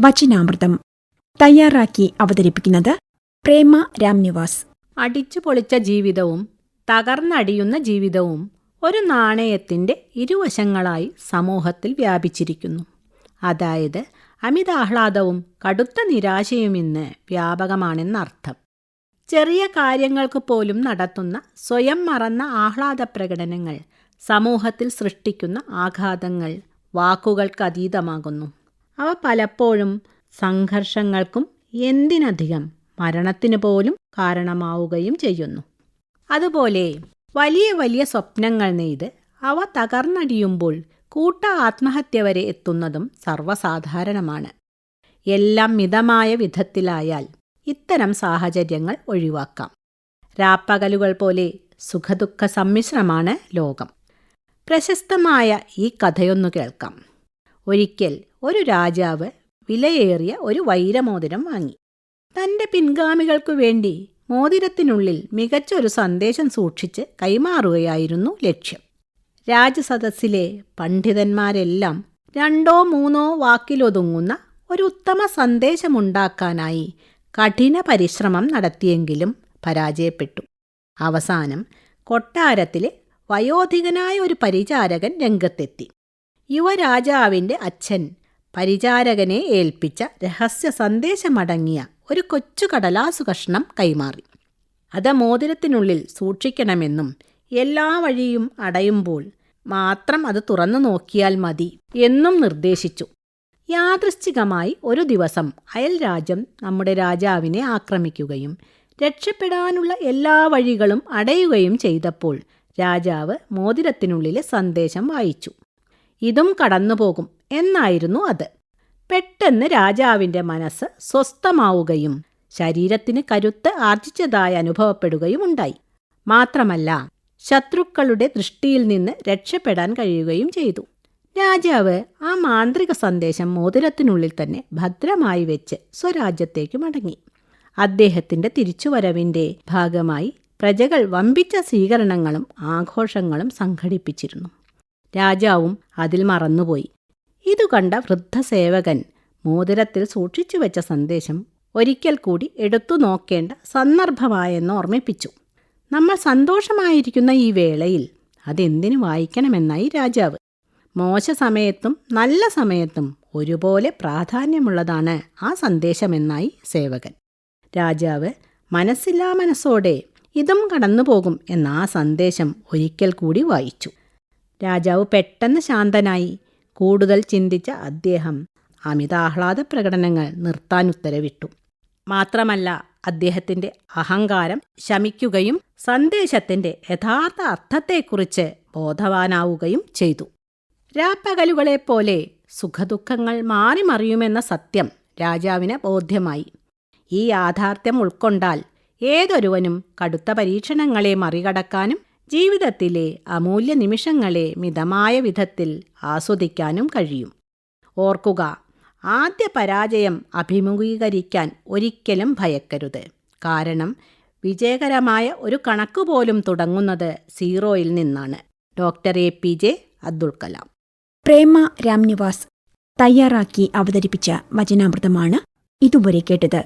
വചനാമൃതം. തയ്യാറാക്കി അവതരിപ്പിക്കുന്നത് പ്രേമ രാംനിവാസ്. അടിച്ചു പൊളിച്ച ജീവിതവും തകർന്നടിയുന്ന ജീവിതവും ഒരു നാണയത്തിൻ്റെ ഇരുവശങ്ങളായി സമൂഹത്തിൽ വ്യാപിച്ചിരിക്കുന്നു. അതായത് അമിതാഹ്ലാദവും കടുത്ത നിരാശയും ഇന്ന് വ്യാപകമാണെന്നർത്ഥം. ചെറിയ കാര്യങ്ങൾക്ക് പോലും നടത്തുന്ന സ്വയം മറന്ന ആഹ്ലാദ പ്രകടനങ്ങൾ സമൂഹത്തിൽ സൃഷ്ടിക്കുന്ന ആഘാതങ്ങൾ വാക്കുകൾക്കതീതമാകുന്നു. അവ പലപ്പോഴും സംഘർഷങ്ങൾക്കും എന്തിനധികം മരണത്തിനു പോലും കാരണമാവുകയും ചെയ്യുന്നു. അതുപോലെ വലിയ വലിയ സ്വപ്നങ്ങൾ നെയ്ത് അവ തകർന്നടിയുമ്പോൾ കൂട്ട ആത്മഹത്യ വരെ എത്തുന്നതും സർവ്വസാധാരണമാണ്. എല്ലാം മിതമായ വിധത്തിലായാൽ ഇത്തരം സാഹചര്യങ്ങൾ ഒഴിവാക്കാം. രാപ്പകലുകൾ പോലെ സുഖദുഃഖ സമ്മിശ്രമാണ് ലോകം. പ്രശസ്തമായ ഈ കഥയൊന്നു കേൾക്കാം. ഒരിക്കൽ ഒരു രാജാവ് വിലയേറിയ ഒരു വൈരമോതിരം വാങ്ങി. തൻ്റെ പിൻഗാമികൾക്കു വേണ്ടി മോതിരത്തിനുള്ളിൽ മികച്ചൊരു സന്ദേശം സൂക്ഷിച്ച് കൈമാറുകയായിരുന്നു ലക്ഷ്യം. രാജസദസ്സിലെ പണ്ഡിതന്മാരെല്ലാം 2 or 3 വാക്കിലൊതുങ്ങുന്ന ഒരു ഉത്തമ സന്ദേശമുണ്ടാക്കാനായി കഠിന പരിശ്രമം നടത്തിയെങ്കിലും പരാജയപ്പെട്ടു. അവസാനം കൊട്ടാരത്തിലെ വയോധികനായ ഒരു പരിചാരകൻ രംഗത്തെത്തി. യുവരാജാവിൻ്റെ അച്ഛൻ പരിചാരകനെ ഏൽപ്പിച്ച രഹസ്യ സന്ദേശമടങ്ങിയ ഒരു കൊച്ചു കടലാസു കഷ്ണം കൈമാറി. അത് മോതിരത്തിനുള്ളിൽ സൂക്ഷിക്കണമെന്നും എല്ലാ വഴിയും അടയുമ്പോൾ മാത്രം അത് തുറന്നു നോക്കിയാൽ മതി എന്നും നിർദ്ദേശിച്ചു. യാദൃശ്ചികമായി ഒരു ദിവസം അയൽ രാജ്യം നമ്മുടെ രാജാവിനെ ആക്രമിക്കുകയും രക്ഷപ്പെടാനുള്ള എല്ലാ വഴികളും അടയുകയും ചെയ്തപ്പോൾ രാജാവ് മോതിരത്തിനുള്ളിലെ സന്ദേശം വായിച്ചു. ഇതും കടന്നുപോകും എന്നായിരുന്നു അത്. പെട്ടെന്ന് രാജാവിൻ്റെ മനസ്സ് സ്വസ്ഥമാവുകയും ശരീരത്തിന് കരുത്ത് ആർജിച്ചതായി അനുഭവപ്പെടുകയും ഉണ്ടായി. മാത്രമല്ല ശത്രുക്കളുടെ ദൃഷ്ടിയിൽ നിന്ന് രക്ഷപ്പെടാൻ കഴിയുകയും ചെയ്തു. രാജാവ് ആ മാന്ത്രിക സന്ദേശം മോതിരത്തിനുള്ളിൽ തന്നെ ഭദ്രമായി വെച്ച് സ്വരാജ്യത്തേക്ക് മടങ്ങി. അദ്ദേഹത്തിൻ്റെ തിരിച്ചുവരവിൻ്റെ ഭാഗമായി പ്രജകൾ വമ്പിച്ച സ്വീകരണങ്ങളും ആഘോഷങ്ങളും സംഘടിപ്പിച്ചിരുന്നു. രാജാവും അതിൽ മറന്നുപോയി. ഇതു കണ്ട വൃദ്ധസേവകൻ മോതിരത്തിൽ സൂക്ഷിച്ചു വെച്ച സന്ദേശം ഒരിക്കൽ കൂടി എടുത്തു നോക്കേണ്ട സന്ദർഭമായെന്ന് ഓർമ്മിപ്പിച്ചു. നമ്മൾ സന്തോഷമായിരിക്കുന്ന ഈ വേളയിൽ അതെന്തിനു വായിക്കണമെന്നായി രാജാവ്. മോശ സമയത്തും നല്ല സമയത്തും ഒരുപോലെ പ്രാധാന്യമുള്ളതാണ് ആ സന്ദേശമെന്നായി സേവകൻ. രാജാവ് മനസ്സില്ലാ മനസ്സോടെ ഇതും കടന്നുപോകും എന്ന ആ സന്ദേശം ഒരിക്കൽ കൂടി വായിച്ചു. രാജാവ് പെട്ടെന്ന് ശാന്തനായി. കൂടുതൽ ചിന്തിച്ച അദ്ദേഹം അമിതാഹ്ലാദ പ്രകടനങ്ങൾ നിർത്താൻ ഉത്തരവിട്ടു. മാത്രമല്ല അദ്ദേഹത്തിൻ്റെ അഹങ്കാരം ശമിക്കുകയും സന്ദേശത്തിൻ്റെ യഥാർത്ഥ അർത്ഥത്തെക്കുറിച്ച് ബോധവാനാവുകയും ചെയ്തു. രാപ്പകലുകളെപ്പോലെ സുഖദുഃഖങ്ങൾ മാറി മറിയുമെന്ന സത്യം രാജാവിന് ബോധ്യമായി. ഈ യാഥാർത്ഥ്യം ഉൾക്കൊണ്ടാൽ ഏതൊരുവനും കടുത്ത പരീക്ഷണങ്ങളെ മറികടക്കാനും ജീവിതത്തിലെ അമൂല്യ നിമിഷങ്ങളെ മിതമായ വിധത്തിൽ ആസ്വദിക്കാനും കഴിയും. ഓർക്കുക, ആദ്യ പരാജയം അഭിമുഖീകരിക്കാൻ ഒരിക്കലും ഭയക്കരുത്. കാരണം വിജയകരമായ ഒരു കണക്കുപോലും തുടങ്ങുന്നത് 0 നിന്നാണ്. Doctor APJ Abdul Kalam. പ്രേമ രാംനിവാസ് തയ്യാറാക്കി അവതരിപ്പിച്ച വചനാമൃതമാണ് ഇതുവരെ കേട്ടത്.